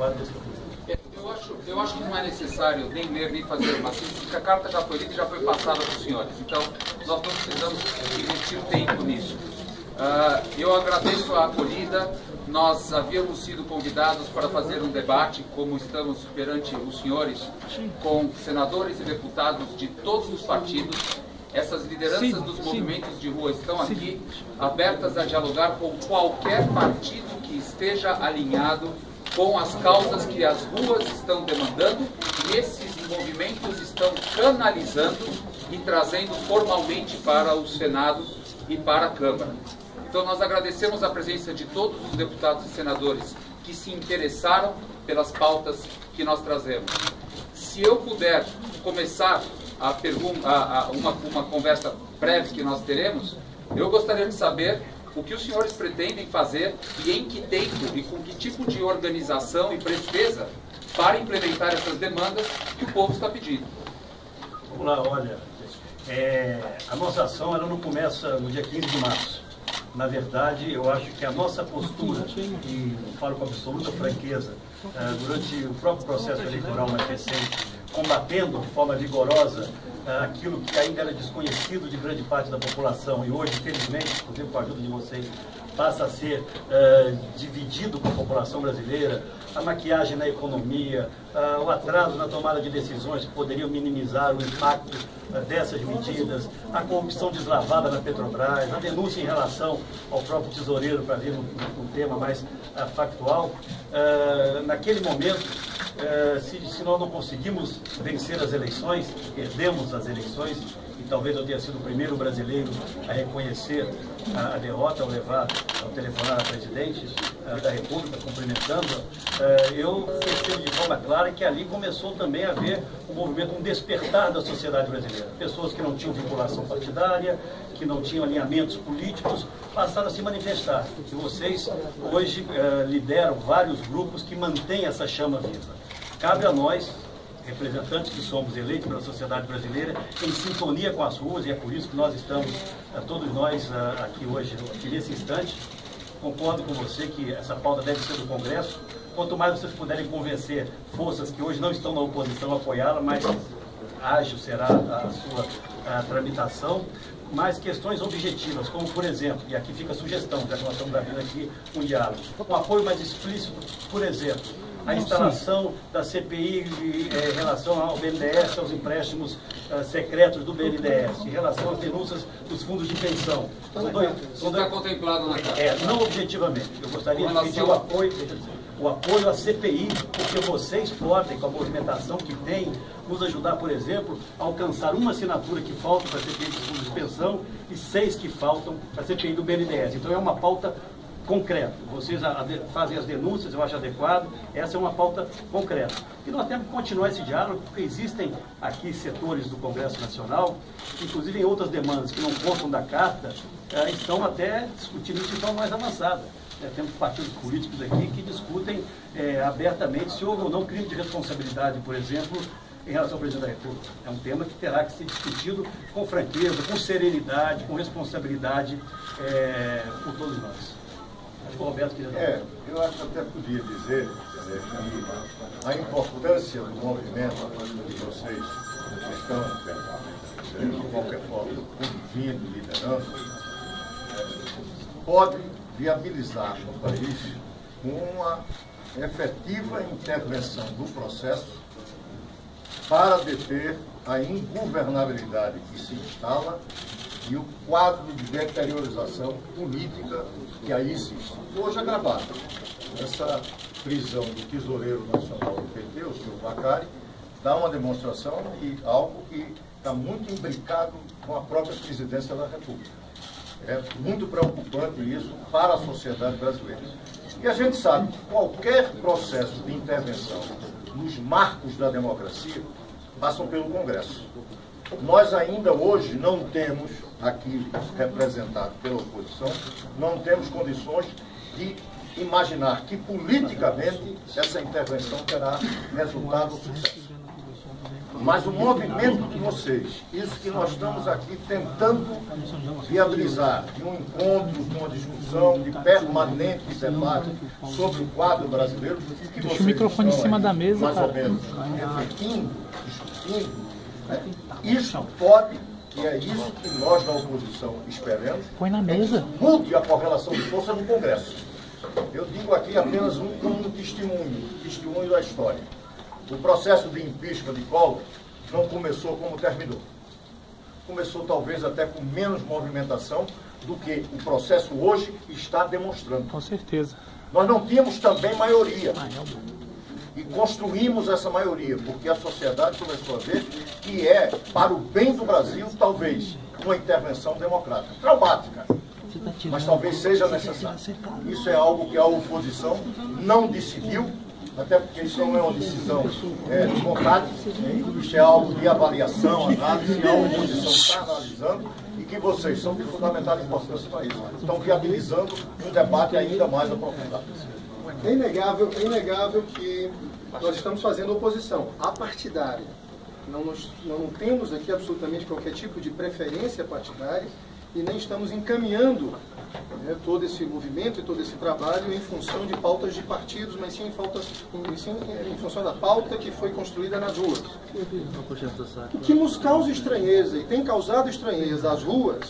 adequado desse documento. Eu acho que não é necessário nem ler nem fazer uma síntese, porque a carta já foi lida e já foi passada para os senhores. Então, nós não precisamos investir tempo nisso. Eu agradeço a acolhida. Nós havíamos sido convidados para fazer um debate, como estamos perante os senhores, com senadores e deputados de todos os partidos. Essas lideranças dos movimentos de rua estão aqui, abertas a dialogar com qualquer partido que esteja alinhado com as causas que as ruas estão demandando, e esses movimentos estão canalizando e trazendo formalmente para o Senado e para a Câmara. Então nós agradecemos a presença de todos os deputados e senadores que se interessaram pelas pautas que nós trazemos. Se eu puder começar uma conversa breve que nós teremos, eu gostaria de saber o que os senhores pretendem fazer e em que tempo e com que tipo de organização e presteza para implementar essas demandas que o povo está pedindo. Vamos lá, olha, a nossa ação ela não começa no dia 15 de março. Na verdade, eu acho que a nossa postura, e falo com absoluta franqueza, durante o próprio processo eleitoral mais recente, combatendo de forma vigorosa aquilo que ainda era desconhecido de grande parte da população e hoje, infelizmente, inclusive com a ajuda de vocês, passa a ser dividido com a população brasileira, a maquiagem na economia, o atraso na tomada de decisões que poderiam minimizar o impacto dessas medidas, a corrupção deslavada na Petrobras, a denúncia em relação ao próprio tesoureiro, para vir um tema mais factual. Naquele momento, se nós não conseguimos vencer as eleições, perdemos as eleições, e talvez eu tenha sido o primeiro brasileiro a reconhecer a derrota ao levar ao telefonar a presidente da República, cumprimentando-a, eu percebo de forma clara que ali começou também a haver um movimento, um despertar da sociedade brasileira. Pessoas que não tinham vinculação partidária, que não tinham alinhamentos políticos, passaram a se manifestar. E vocês hoje lideram vários grupos que mantêm essa chama viva. Cabe a nós, representantes que somos eleitos pela sociedade brasileira, em sintonia com as ruas, e é por isso que nós estamos, todos nós aqui hoje, nesse instante. Concordo com você que essa pauta deve ser do Congresso. Quanto mais vocês puderem convencer forças que hoje não estão na oposição a apoiá-la, mais ágil será a sua tramitação. Mas questões objetivas, como por exemplo, e aqui fica a sugestão, já que nós estamos abrindo aqui um diálogo, um apoio mais explícito, por exemplo, a instalação da CPI em relação ao BNDES, aos empréstimos secretos do BNDES, em relação às denúncias dos fundos de pensão. Isso está contemplado na carta. Não objetivamente. Eu gostaria de pedir o apoio à CPI, porque vocês podem, com a movimentação que tem, nos ajudar, por exemplo, a alcançar uma assinatura que falta para a CPI dos fundos de pensão e 6 que faltam para a CPI do BNDES. Então é uma pauta concreto. Vocês fazem as denúncias, eu acho adequado, essa é uma pauta concreta. E nós temos que continuar esse diálogo, porque existem aqui setores do Congresso Nacional, inclusive em outras demandas que não constam da carta, estão até discutindo isso de forma mais avançada. Temos partidos políticos aqui que discutem abertamente se houve ou não crime de responsabilidade, por exemplo, em relação ao presidente da República. É um tema que terá que ser discutido com franqueza, com serenidade, com responsabilidade por todos nós. Acho que o Roberto queria eu acho que até podia dizer que a importância do movimento de vocês que estão, de qualquer forma, conduzindo, liderando, pode viabilizar no país uma efetiva intervenção do processo para deter a ingovernabilidade que se instala e o quadro de deteriorização política que aí existe. Hoje agravado. Essa prisão do tesoureiro nacional do PT, o senhor Bacari, dá uma demonstração de algo que está muito imbricado com a própria presidência da República. É muito preocupante isso para a sociedade brasileira. E a gente sabe que qualquer processo de intervenção nos marcos da democracia passam pelo Congresso. Nós ainda hoje não temos, aqui representado pela oposição, não temos condições de imaginar que politicamente essa intervenção terá resultado ou sucesso. Mas o movimento de vocês, isso que nós estamos aqui tentando viabilizar, de um encontro, de uma discussão, de permanente debate sobre o quadro brasileiro, que vocês o microfone em cima da mesa, mais cara. ou menos refletindo, discutindo, né? Isso pode, e é isso que nós da oposição esperamos, Põe na mesa. mude a correlação de força no Congresso. Eu digo aqui apenas como um testemunho da história. O processo de impeachment de Collor não começou como terminou. Começou talvez até com menos movimentação do que o processo hoje está demonstrando. Com certeza. Nós não tínhamos também maioria. E construímos essa maioria, porque a sociedade começou a ver que é, para o bem do Brasil, talvez, uma intervenção democrática. Traumática, mas talvez seja necessário. Isso é algo que a oposição não decidiu, até porque isso não é uma decisão de vontade, isso é algo de avaliação, análise, que a oposição está analisando e que vocês são de fundamental importância para isso. Estão viabilizando um debate ainda mais aprofundado. É inegável que nós estamos fazendo oposição apartidária. Não temos aqui absolutamente qualquer tipo de preferência partidária e nem estamos encaminhando todo esse movimento e todo esse trabalho em função de pautas de partidos, mas sim em função da pauta que foi construída nas ruas. O que nos causa estranheza e tem causado estranheza às ruas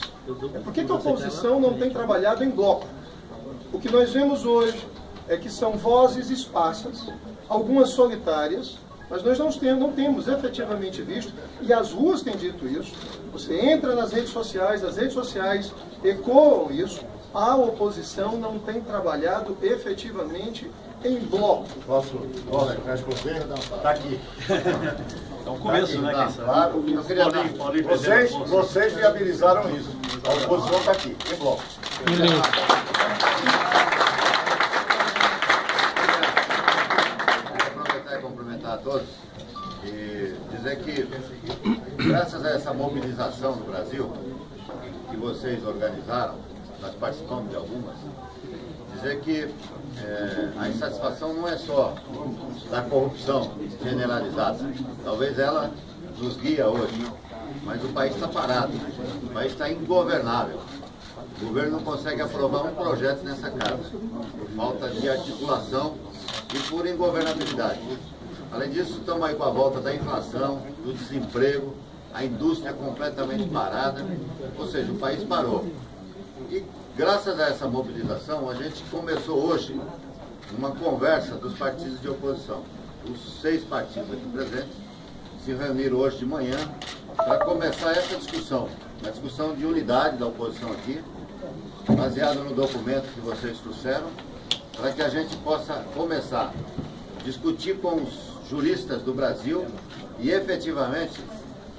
é porque a oposição não tem trabalhado em bloco. O que nós vemos hoje é que são vozes esparsas, algumas solitárias, mas nós não temos efetivamente visto, e as ruas têm dito isso. Você entra nas redes sociais, as redes sociais ecoam isso. A oposição não tem trabalhado efetivamente em bloco. Posso responder? Está aqui. É um começo, né? Tá, claro. Eu queria vocês viabilizaram isso. A oposição está aqui, em bloco. Beleza. Aproveitar e cumprimentar a todos e dizer que, graças a essa mobilização no Brasil, que vocês organizaram, nós participamos de algumas, dizer que a insatisfação não é só da corrupção generalizada. Talvez ela nos guia hoje, mas o país está parado, o país está ingovernável. O governo não consegue aprovar um projeto nessa casa, por falta de articulação e por ingovernabilidade. Além disso, estamos aí com a volta da inflação, do desemprego, a indústria completamente parada, ou seja, o país parou. E graças a essa mobilização, a gente começou hoje uma conversa dos partidos de oposição. Os 6 partidos aqui presentes se reuniram hoje de manhã para começar essa discussão, uma discussão de unidade da oposição aqui, baseada no documento que vocês trouxeram, para que a gente possa começar a discutir com os juristas do Brasil e efetivamente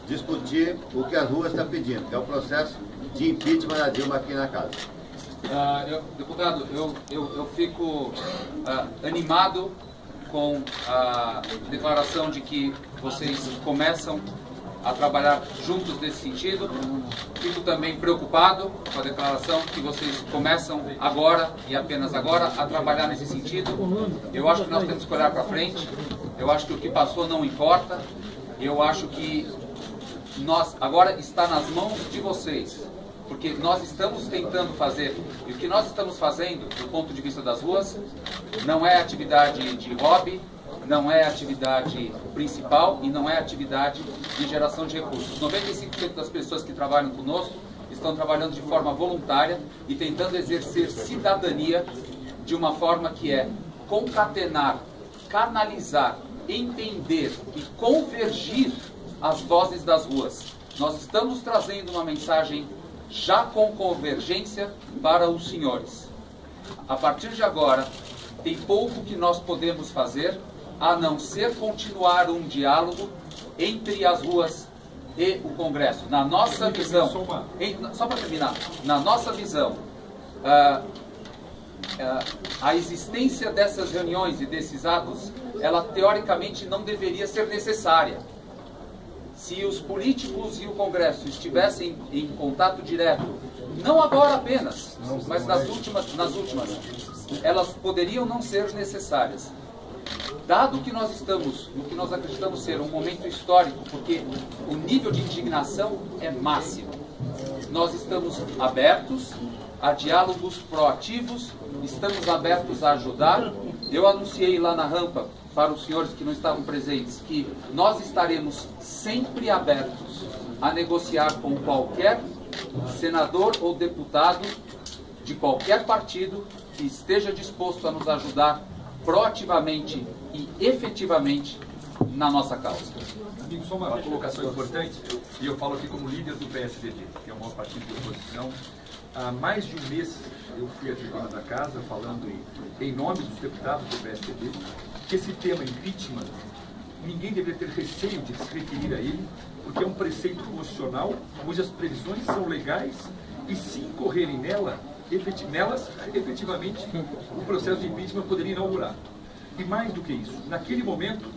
discutir o que as ruas estão pedindo, que é o processo de impeachment da Dilma aqui na casa. Deputado, eu fico animado com a declaração de que vocês começam a trabalhar juntos nesse sentido. Fico também preocupado com a declaração que vocês começam agora e apenas agora a trabalhar nesse sentido. Eu acho que nós temos que olhar para frente. Eu acho que o que passou não importa. Eu acho que agora está nas mãos de vocês, porque nós estamos tentando fazer, e o que nós estamos fazendo do ponto de vista das ruas não é atividade de hobby, não é atividade principal e não é atividade de geração de recursos. 95% das pessoas que trabalham conosco estão trabalhando de forma voluntária e tentando exercer cidadania de uma forma que é concatenar, canalizar, entender e convergir as vozes das ruas. Nós estamos trazendo uma mensagem já com convergência para os senhores. A partir de agora, tem pouco que nós podemos fazer a não ser continuar um diálogo entre as ruas e o Congresso. Na nossa visão, só para terminar, na nossa visão, a existência dessas reuniões e desses atos, ela teoricamente não deveria ser necessária. Se os políticos e o Congresso estivessem em contato direto, não agora apenas, mas nas últimas, elas poderiam não ser necessárias. dado que nós estamos, no que nós acreditamos ser um momento histórico, porque o nível de indignação é máximo, nós estamos abertos a diálogos proativos, estamos abertos a ajudar. Eu anunciei lá na rampa, para os senhores que não estavam presentes, que nós estaremos sempre abertos a negociar com qualquer senador ou deputado de qualquer partido que esteja disposto a nos ajudar proativamente e efetivamente na nossa causa. Amigo, só uma colocação importante, e eu falo aqui como líder do PSDB, que é o maior partido de oposição. Há mais de um mês eu fui à tribuna da casa falando em nome dos deputados do PSDB que esse tema impeachment, ninguém deveria ter receio de se referir a ele, porque é um preceito constitucional cujas previsões são legais e se incorrerem nelas, efetivamente, o processo de impeachment poderia inaugurar. E mais do que isso, naquele momento,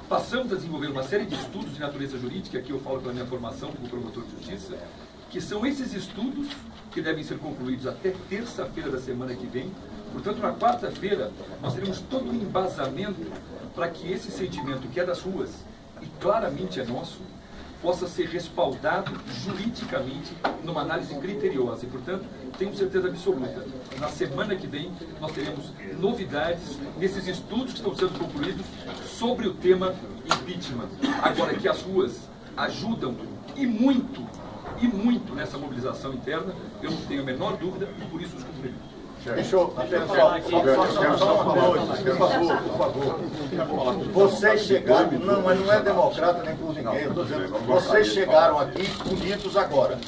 passamos a desenvolver uma série de estudos de natureza jurídica, aqui eu falo pela minha formação como promotor de justiça, que são esses estudos que devem ser concluídos até terça-feira da semana que vem. Portanto, na quarta-feira, nós teremos todo um embasamento para que esse sentimento que é das ruas, e claramente é nosso, possa ser respaldado juridicamente numa análise criteriosa. E, portanto, tenho certeza absoluta, na semana que vem nós teremos novidades nesses estudos que estão sendo concluídos sobre o tema impeachment. Agora, que as ruas ajudam e muito nessa mobilização interna, eu não tenho a menor dúvida e por isso os cumprimento. Deixa eu só uma coisa, por favor. Vocês chegaram, não, mas não é democrata nem por ninguém, eu estou dizendo, vocês chegaram aqui bonitos agora.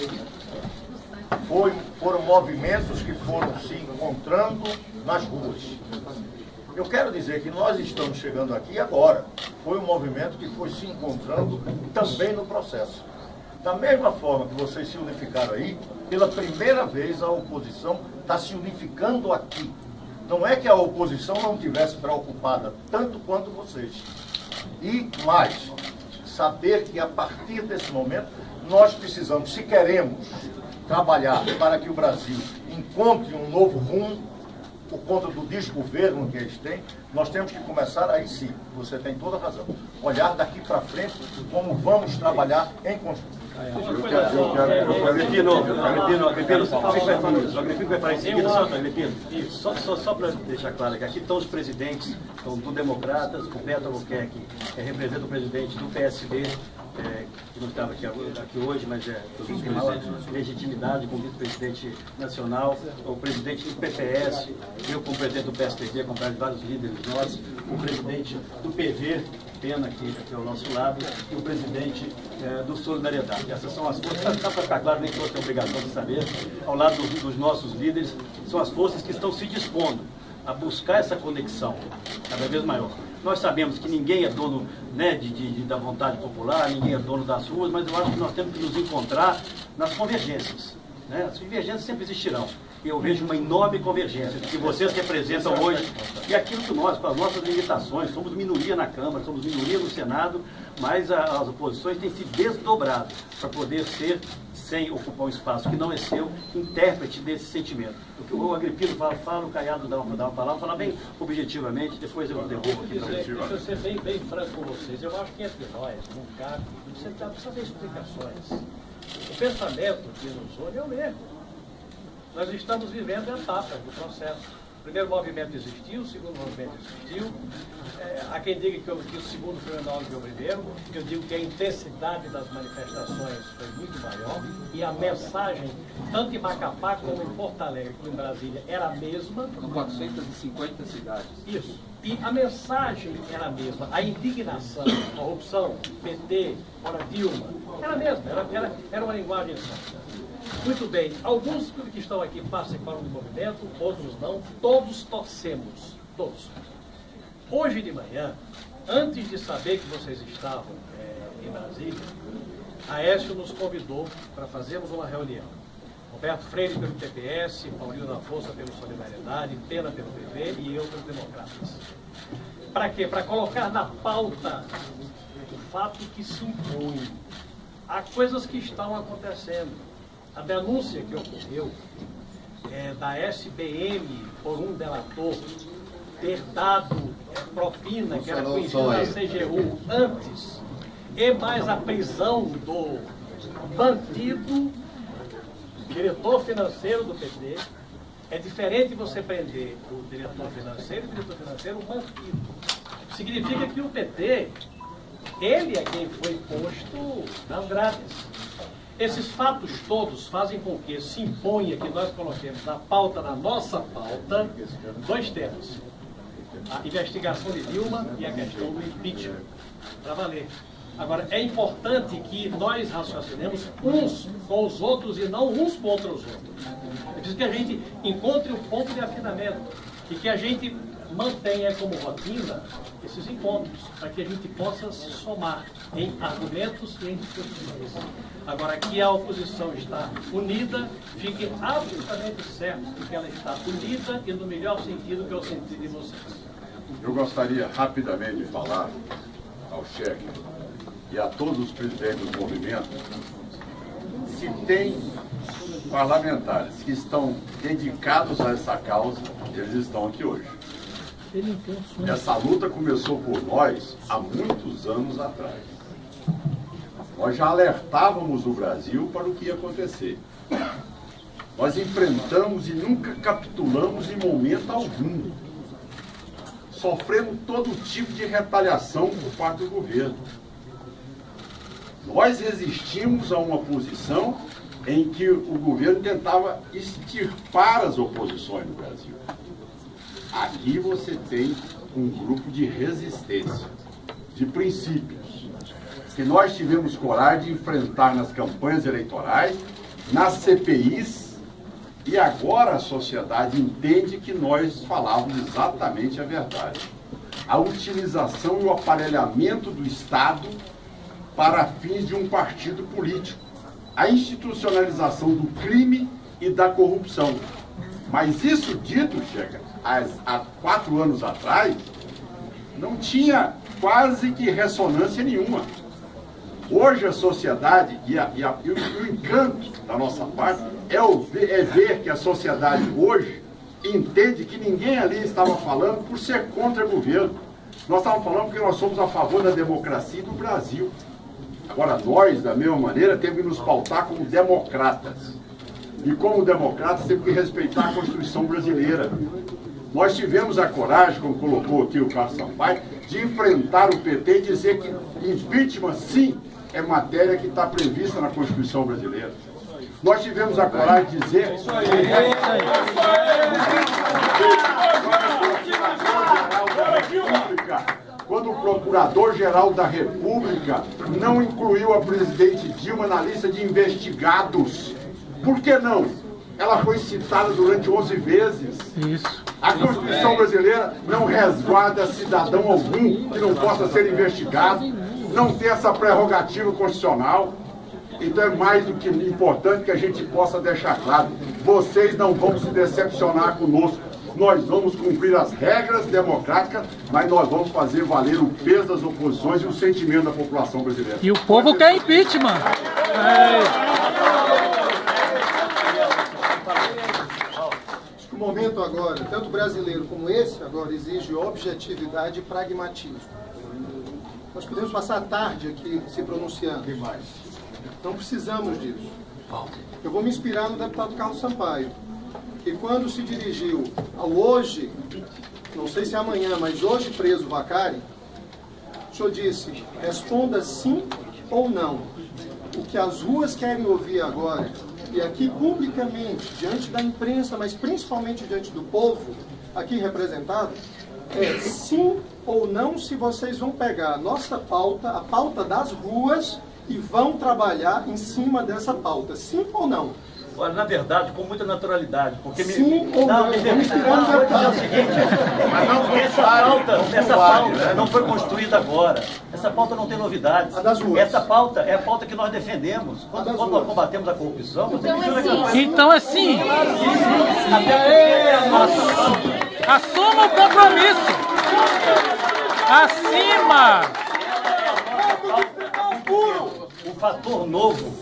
Foram movimentos que foram se encontrando nas ruas. Eu quero dizer que nós estamos chegando aqui agora. Foi um movimento que foi se encontrando também no processo. Da mesma forma que vocês se unificaram aí, pela primeira vez a oposição está se unificando aqui. Não é que a oposição não estivesse preocupada tanto quanto vocês. E mais, saber que a partir desse momento nós precisamos, se queremos trabalhar para que o Brasil encontre um novo rumo, por conta do desgoverno que eles têm, nós temos que começar aí sim, você tem toda a razão, olhar daqui para frente como vamos trabalhar em conjunto. Só para deixar claro que aqui estão os presidentes do Democratas, o Beto Albuquerque representa o presidente do PSD, que não estava aqui hoje, mas tem maior legitimidade como vice-presidente nacional, o presidente do PPS, eu como presidente do PSDB, acompanhado de vários líderes nossos, o presidente do PV, Pena, aqui ao nosso lado, e o presidente do Solidariedade. Essas são as forças, para ficar claro, nem todos têm obrigação de saber, ao lado dos nossos líderes, são as forças que estão se dispondo a buscar essa conexão cada vez maior. Nós sabemos que ninguém é dono, né, da vontade popular, ninguém é dono das ruas, mas eu acho que nós temos que nos encontrar nas convergências. Né? As convergências sempre existirão. E eu vejo uma enorme convergência que vocês representam hoje e aquilo que nós, com as nossas limitações, somos minoria na Câmara, somos minoria no Senado, mas as oposições têm se desdobrado para poder ser, sem ocupar um espaço que não é seu, intérprete desse sentimento. O que o Agripino fala, o Caiado dá uma palavra, fala bem objetivamente, depois eu devolvo aqui para deixa eu ser bem franco com vocês. Eu acho que entre nós não cabe, você precisa ter explicações. O pensamento que nos une é o mesmo. Nós estamos vivendo etapas do processo. O primeiro movimento existiu, o segundo movimento existiu. Há quem diga que o segundo foi menor que o primeiro. Eu digo que a intensidade das manifestações foi muito maior e a mensagem, tanto em Macapá como em Porto Alegre, como em Brasília, era a mesma. São 450 cidades. Isso. E a mensagem era a mesma. A indignação, a corrupção, PT, fora Dilma, era a mesma. Era uma linguagem só. Muito bem, alguns que estão aqui participam do movimento, outros não, todos torcemos, todos. Hoje de manhã, antes de saber que vocês estavam em Brasília, a Aécio nos convidou para fazermos uma reunião. Roberto Freire pelo PPS, Paulino da Força pelo Solidariedade, Pena pelo PV e eu pelos Democratas. Para quê? Para colocar na pauta o fato que se impõe. Há coisas que estão acontecendo. A denúncia que ocorreu da SBM por um delator ter dado propina, que era conhecida na CGU antes, e mais a prisão do bandido, diretor financeiro do PT, é diferente você prender o diretor financeiro e o diretor financeiro bandido. Significa que o PT, ele é quem foi posto nas grades. Esses fatos todos fazem com que se imponha que nós coloquemos na pauta, na nossa pauta, dois temas. A investigação de Dilma e a questão do impeachment. Para valer. Agora, é importante que nós raciocinemos uns com os outros e não uns contra os outros. É preciso que a gente encontre o ponto de afinamento e que a gente mantenha como rotina esses encontros, para que a gente possa se somar em argumentos e em discussões. Agora, que a oposição está unida, fique absolutamente certo de que ela está unida e no melhor sentido, que é o sentido de vocês. Eu gostaria rapidamente de falar ao chefe e a todos os presidentes dos movimentos, se tem parlamentares que estão dedicados a essa causa, eles estão aqui hoje. Essa luta começou por nós há muitos anos atrás. Nós já alertávamos o Brasil para o que ia acontecer. Nós enfrentamos e nunca capitulamos em momento algum. Sofremos todo tipo de retaliação por parte do governo. Nós resistimos a uma posição em que o governo tentava extirpar as oposições no Brasil. Aqui você tem um grupo de resistência, de princípios, que nós tivemos coragem de enfrentar nas campanhas eleitorais, nas CPIs, e agora a sociedade entende que nós falávamos exatamente a verdade. A utilização e o aparelhamento do Estado para fins de um partido político. A institucionalização do crime e da corrupção. Mas isso dito, Checa, há 4 anos atrás, não tinha quase que ressonância nenhuma. Hoje a sociedade, e o encanto da nossa parte, é ver que a sociedade hoje entende que ninguém ali estava falando por ser contra o governo. Nós estávamos falando porque nós somos a favor da democracia do Brasil. Agora nós, da mesma maneira, temos que nos pautar como democratas. E como democratas temos que respeitar a Constituição brasileira. Nós tivemos a coragem, como colocou aqui o Carlos Sampaio, de enfrentar o PT e dizer que impeachment, sim, é matéria que está prevista na Constituição brasileira. Nós tivemos a coragem de dizer... Quando o Procurador-Geral da República não incluiu a presidente Dilma na lista de investigados. Por que não? Ela foi citada durante 11 vezes. Isso. A Constituição brasileira não resguarda cidadão algum que não possa ser investigado, não tem essa prerrogativa constitucional. Então é mais do que importante que a gente possa deixar claro, vocês não vão se decepcionar conosco. Nós vamos cumprir as regras democráticas, mas nós vamos fazer valer o peso das oposições e o sentimento da população brasileira. E o povo quer impeachment. Acho que o momento agora, tanto brasileiro como esse, agora exige objetividade e pragmatismo. Nós podemos passar a tarde aqui se pronunciando. Demais. Não precisamos disso. Eu vou me inspirar no deputado Carlos Sampaio, que quando se dirigiu ao hoje, não sei se é amanhã, mas hoje preso Vacari, o senhor disse, responda sim ou não. O que as ruas querem ouvir agora, e aqui publicamente, diante da imprensa, mas principalmente diante do povo, aqui representado, é sim ou não se vocês vão pegar a nossa pauta, a pauta das ruas, e vão trabalhar em cima dessa pauta. Sim ou não? Olha, na verdade, com muita naturalidade. Porque sim ou não? É o seguinte, essa pauta não foi construída agora. Essa pauta não tem novidades. A das ruas. Essa pauta é a pauta que nós defendemos. Quando nós combatemos a corrupção, Então é sim. Assuma o compromisso. Acima. fator novo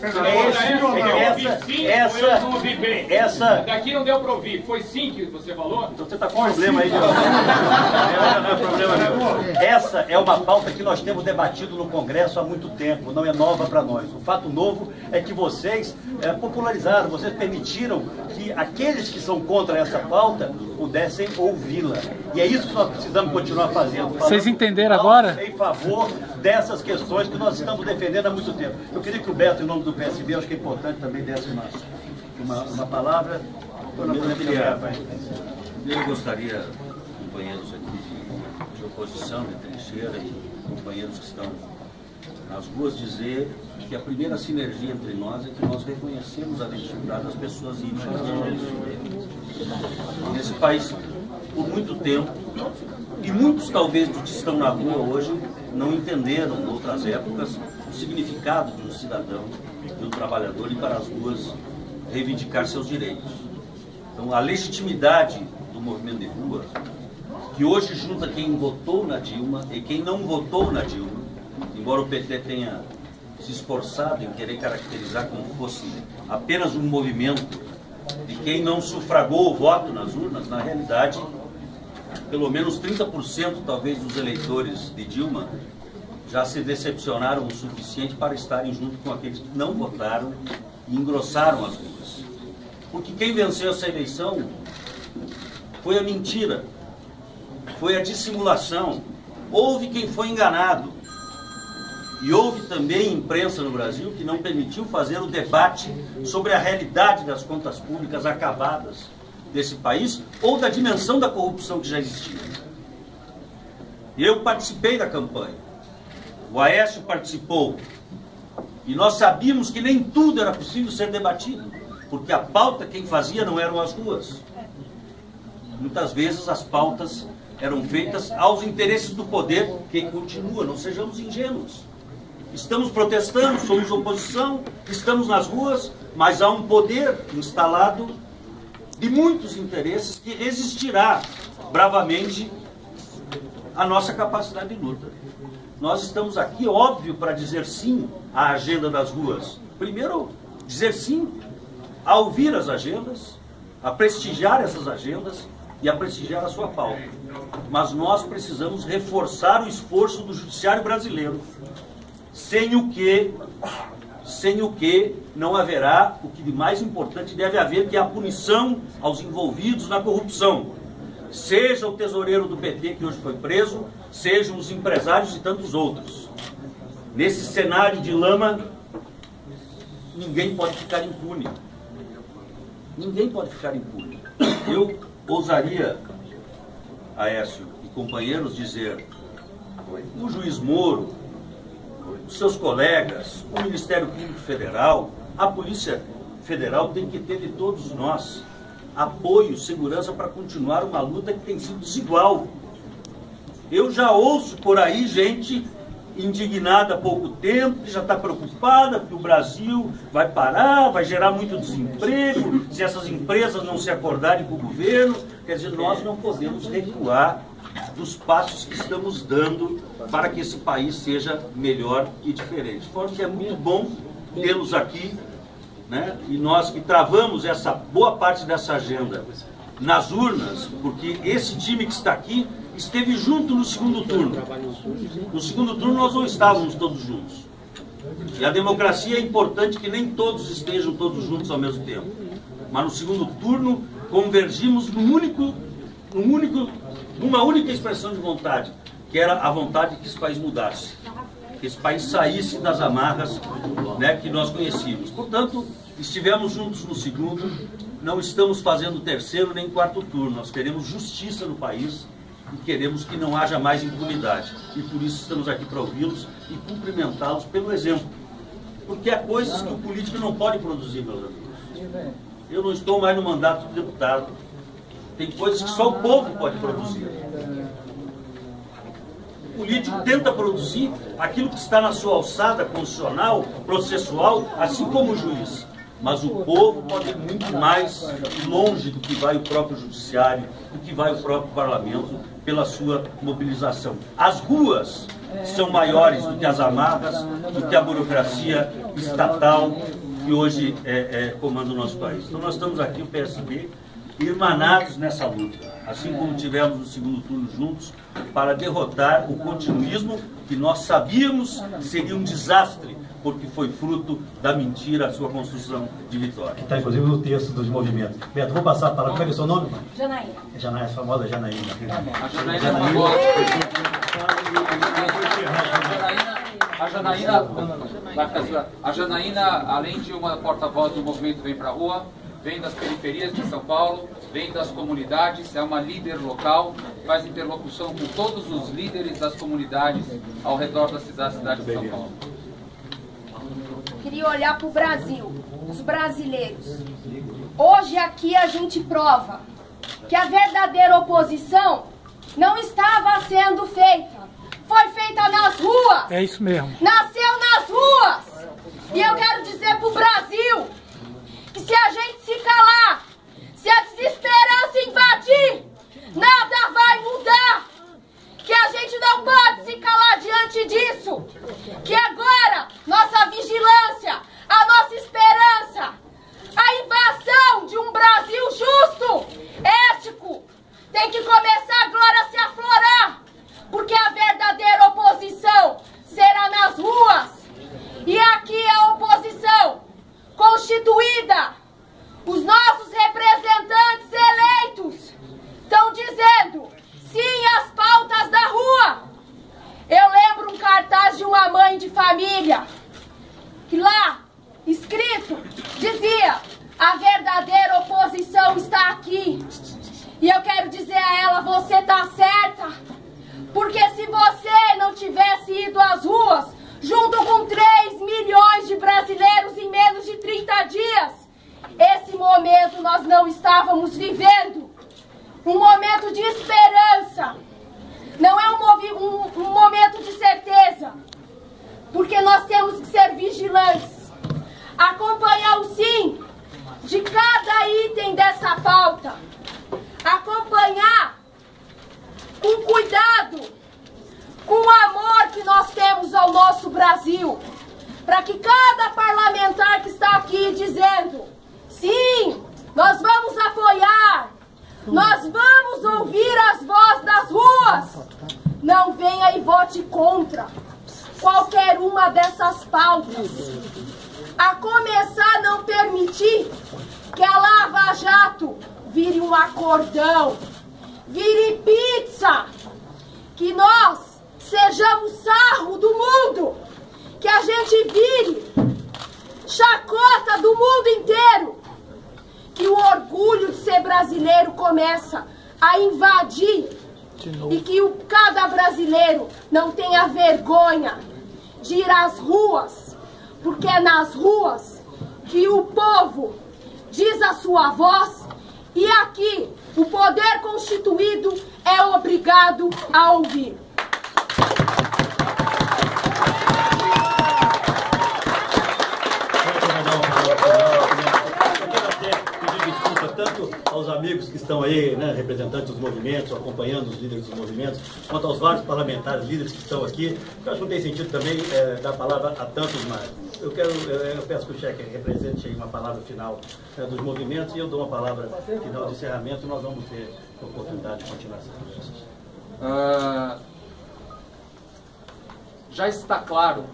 é essa... Daqui não deu para ouvir. Foi sim que você falou? Então você está com um problema aí. Não é problema meu. Essa é uma pauta que nós temos debatido no Congresso há muito tempo, não é nova para nós. O fato novo é que vocês popularizaram, vocês permitiram que aqueles que são contra essa pauta pudessem ouvi-la. E é isso que nós precisamos continuar fazendo. Vocês entenderam agora? Em favor dessas questões que nós estamos defendendo há muito tempo. Eu queria que o Beto, em nome do PSB, acho que é importante também desse uma palavra. Eu gostaria, companheiros aqui de oposição, de trincheira e companheiros que estão nas ruas, dizer que a primeira sinergia entre nós é que nós reconhecemos a legitimidade das pessoas índimas nesse país por muito tempo. E muitos, talvez, dos que estão na rua hoje não entenderam, em outras épocas, o significado de um cidadão, de um trabalhador ir para as ruas reivindicar seus direitos. Então, a legitimidade do movimento de rua, que hoje junta quem votou na Dilma e quem não votou na Dilma, embora o PT tenha se esforçado em querer caracterizar como fosse apenas um movimento de quem não sufragou o voto nas urnas, na realidade, pelo menos 30% talvez dos eleitores de Dilma já se decepcionaram o suficiente para estarem junto com aqueles que não votaram e engrossaram as ruas. Porque quem venceu essa eleição foi a mentira, foi a dissimulação. Houve quem foi enganado. E houve também imprensa no Brasil que não permitiu fazer o debate sobre a realidade das contas públicas acabadas desse país ou da dimensão da corrupção que já existia. E eu participei da campanha. O Aécio participou. E nós sabíamos que nem tudo era possível ser debatido, porque a pauta quem fazia não eram as ruas. Muitas vezes as pautas eram feitas aos interesses do poder, que continua, não sejamos ingênuos. Estamos protestando, somos oposição, estamos nas ruas, mas há um poder instalado de muitos interesses que resistirá bravamente à nossa capacidade de luta. Nós estamos aqui, óbvio, para dizer sim à agenda das ruas. Primeiro, dizer sim a ouvir as agendas, a prestigiar essas agendas e a prestigiar a sua pauta. Mas nós precisamos reforçar o esforço do judiciário brasileiro, sem o que não haverá o que de mais importante deve haver, que é a punição aos envolvidos na corrupção. Seja o tesoureiro do PT que hoje foi preso, sejam os empresários e tantos outros. Nesse cenário de lama, ninguém pode ficar impune. Ninguém pode ficar impune. Eu ousaria, Aécio e companheiros, dizer: o juiz Moro, os seus colegas, o Ministério Público Federal, a Polícia Federal tem que ter de todos nós apoio, segurança para continuar uma luta que tem sido desigual. Eu já ouço por aí gente indignada há pouco tempo, que já está preocupada porque o Brasil vai parar, vai gerar muito desemprego, se essas empresas não se acordarem com o governo. Quer dizer, nós não podemos recuar dos passos que estamos dando para que esse país seja melhor e diferente. De forma que é muito bom tê-los aqui, né? E nós que travamos essa boa parte dessa agenda nas urnas, porque esse time que está aqui esteve junto no segundo turno. No segundo turno nós não estávamos todos juntos. E a democracia é importante que nem todos estejam todos juntos ao mesmo tempo. Mas no segundo turno convergimos numa única expressão de vontade, que era a vontade que esse país mudasse, que esse país saísse das amarras, né, que nós conhecíamos. Portanto, estivemos juntos no segundo, não estamos fazendo terceiro nem quarto turno. Nós queremos justiça no país e queremos que não haja mais impunidade. E por isso estamos aqui para ouvi-los e cumprimentá-los pelo exemplo. Porque há coisas que o político não pode produzir, meus amigos. Eu não estou mais no mandato de deputado. Tem coisas que só o povo pode produzir. O político tenta produzir aquilo que está na sua alçada constitucional, processual, assim como o juiz. Mas o povo pode ir muito mais longe do que vai o próprio judiciário, do que vai o próprio parlamento, pela sua mobilização. As ruas são maiores do que as amarras, do que a burocracia estatal que hoje comanda o nosso país. Então nós estamos aqui, o PSB, irmanados nessa luta, assim como tivemos no segundo turno juntos, para derrotar o continuismo que nós sabíamos seria um desastre, porque foi fruto da mentira a sua construção de vitória. Que está inclusive no texto dos movimentos. Beto, vou passar a palavra. Como é que é o seu nome? Janaína. Janaína, a famosa Janaína. A Janaína é famosa. A Janaína, além de uma porta-voz do movimento Vem Pra Rua, vem das periferias de São Paulo, vem das comunidades, é uma líder local, faz interlocução com todos os líderes das comunidades ao redor da cidade de São Paulo. Queria olhar para o Brasil, os brasileiros. Hoje aqui a gente prova que a verdadeira oposição não estava sendo feita. Foi feita nas ruas. É isso mesmo. Nasceu nas ruas. E eu quero dizer para o Brasil que se a gente se calar, se a desesperança invadir, nada vai mudar. Que a gente não pode se calar diante disso. Que agora, nossa vigilância, a nossa esperança, a invasão de um Brasil justo, ético, tem que começar agora a se aflorar. Porque a verdadeira oposição será nas ruas. E aqui a oposição constituída, os nossos representantes eleitos estão dizendo sim às pautas da rua. Eu lembro um cartaz de uma mãe de família que lá, escrito, dizia: a verdadeira oposição está aqui. E eu quero dizer a ela: você está certa, porque se você não tivesse ido às ruas junto com 3 milhões de brasileiros em menos de 30 dias, esse momento nós não estávamos vivendo. Um momento de esperança, não é um momento de certeza, porque nós temos que ser vigilantes, acompanhar o sim de cada item dessa pauta, acompanhar com cuidado, com o amor que nós temos ao nosso Brasil, para que cada parlamentar que está aqui dizendo sim, nós vamos apoiar, nós vamos ouvir as vozes das ruas, não venha e vote contra qualquer uma dessas pautas. A começar a não permitir que a Lava Jato vire um acordão, vire pizza, que nós sejamos sarro do mundo, que a gente vire chacota do mundo inteiro, que o orgulho de ser brasileiro começa a invadir e que cada brasileiro não tenha vergonha de ir às ruas, porque é nas ruas que o povo diz a sua voz e aqui o poder constituído é obrigado a ouvir. Tanto aos amigos que estão aí, né, representantes dos movimentos, acompanhando os líderes dos movimentos, quanto aos vários parlamentares, líderes que estão aqui. Eu acho que não tem sentido também dar a palavra a tantos mais. Eu peço que o Cheque represente aí uma palavra final dos movimentos e eu dou uma palavra final de encerramento e nós vamos ter a oportunidade de continuar essa conversa. Já está claro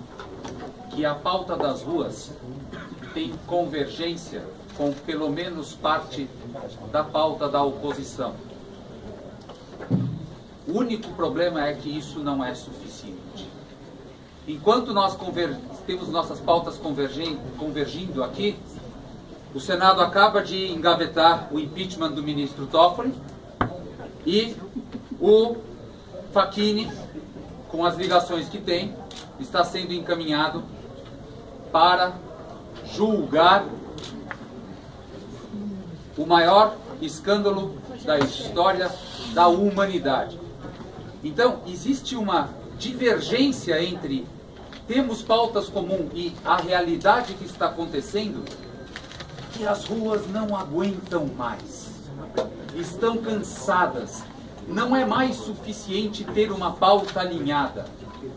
que a pauta das ruas tem convergência com pelo menos parte da pauta da oposição. O único problema é que isso não é suficiente. Enquanto nós temos nossas pautas convergindo aqui, o Senado acaba de engavetar o impeachment do ministro Toffoli e o Facchini, com as ligações que tem, está sendo encaminhado para julgar o maior escândalo da história da humanidade. Então, existe uma divergência entre temos pautas comuns e a realidade que está acontecendo, que as ruas não aguentam mais. Estão cansadas. Não é mais suficiente ter uma pauta alinhada.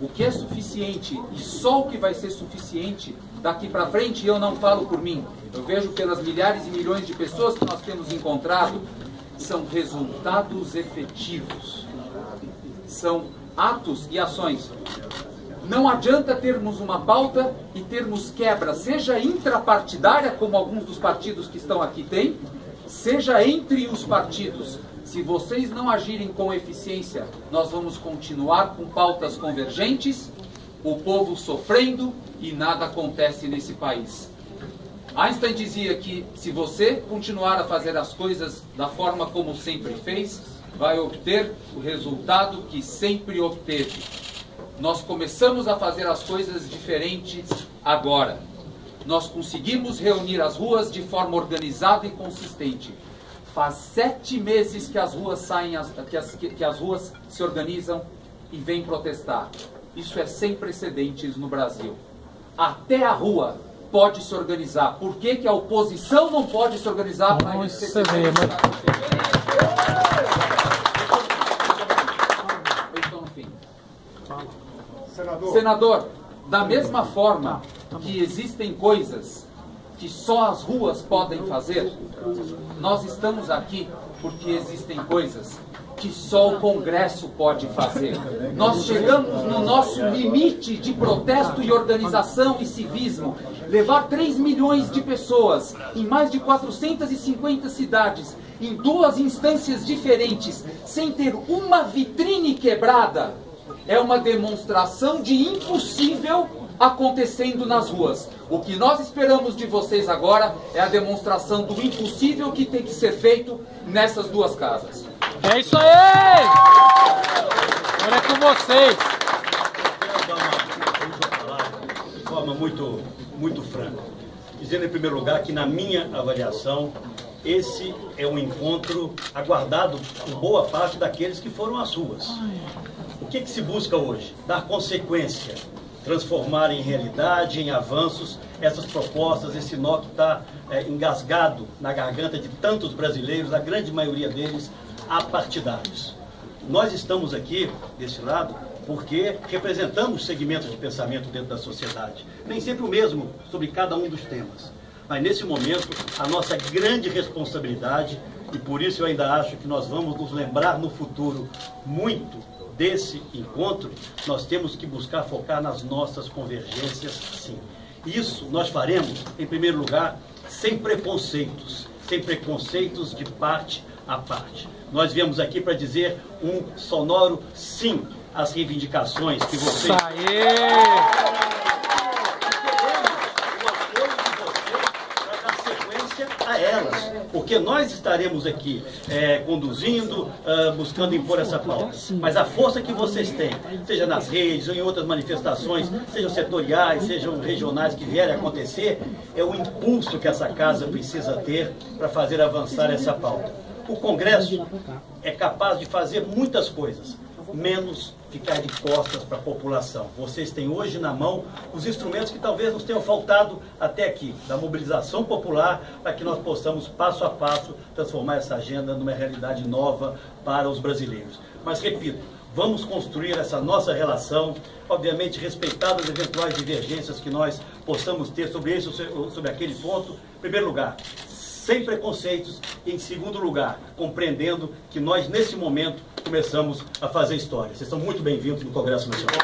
O que é suficiente e só o que vai ser suficiente daqui para frente, eu não falo por mim, eu vejo pelas milhares e milhões de pessoas que nós temos encontrado, são resultados efetivos, são atos e ações. Não adianta termos uma pauta e termos quebra, seja intrapartidária, como alguns dos partidos que estão aqui têm, seja entre os partidos. Se vocês não agirem com eficiência, nós vamos continuar com pautas convergentes, o povo sofrendo e nada acontece nesse país. Einstein dizia que se você continuar a fazer as coisas da forma como sempre fez, vai obter o resultado que sempre obteve. Nós começamos a fazer as coisas diferentes agora. Nós conseguimos reunir as ruas de forma organizada e consistente. Faz 7 meses que as ruas saem, que as ruas se organizam e vêm protestar. Isso é sem precedentes no Brasil. Até a rua pode se organizar. Por que que a oposição não pode se organizar para receber? Senador, da mesma forma que existem coisas que só as ruas podem fazer, nós estamos aqui porque existem coisas que só o Congresso pode fazer. Nós chegamos no nosso limite de protesto e organização e civismo. Levar 3 milhões de pessoas em mais de 450 cidades, em 2 instâncias diferentes, sem ter uma vitrine quebrada, é uma demonstração de impossível acontecendo nas ruas. O que nós esperamos de vocês agora é a demonstração do impossível que tem que ser feito nessas 2 casas. É isso aí! Agora é com vocês. De forma muito franca. Dizendo em primeiro lugar que, na minha avaliação, esse é um encontro aguardado por boa parte daqueles que foram às ruas. O que se busca hoje? Dar consequência, transformar em realidade, em avanços, essas propostas, esse nó que está engasgado na garganta de tantos brasileiros, a grande maioria deles apartidários. Nós estamos aqui, desse lado, porque representamos segmentos de pensamento dentro da sociedade. Nem sempre o mesmo sobre cada um dos temas. Mas nesse momento, a nossa grande responsabilidade, e por isso eu ainda acho que nós vamos nos lembrar no futuro muito desse encontro, nós temos que buscar focar nas nossas convergências, sim. Isso nós faremos, em primeiro lugar, sem preconceitos de parte a parte. Nós viemos aqui para dizer um sonoro sim às reivindicações que vocês... a elas, porque nós estaremos aqui conduzindo, buscando impor essa pauta. Mas a força que vocês têm, seja nas redes ou em outras manifestações, sejam setoriais, sejam regionais que vierem a acontecer, é o impulso que essa casa precisa ter para fazer avançar essa pauta. O Congresso é capaz de fazer muitas coisas, menos ficar de costas para a população. Vocês têm hoje na mão os instrumentos que talvez nos tenham faltado até aqui, da mobilização popular, para que nós possamos, passo a passo, transformar essa agenda numa realidade nova para os brasileiros. Mas, repito, vamos construir essa nossa relação, obviamente respeitadas as eventuais divergências que nós possamos ter sobre esse ou sobre aquele ponto. Em primeiro lugar, sem preconceitos, e em segundo lugar, compreendendo que nós, nesse momento, começamos a fazer história. Vocês são muito bem-vindos no Congresso Nacional.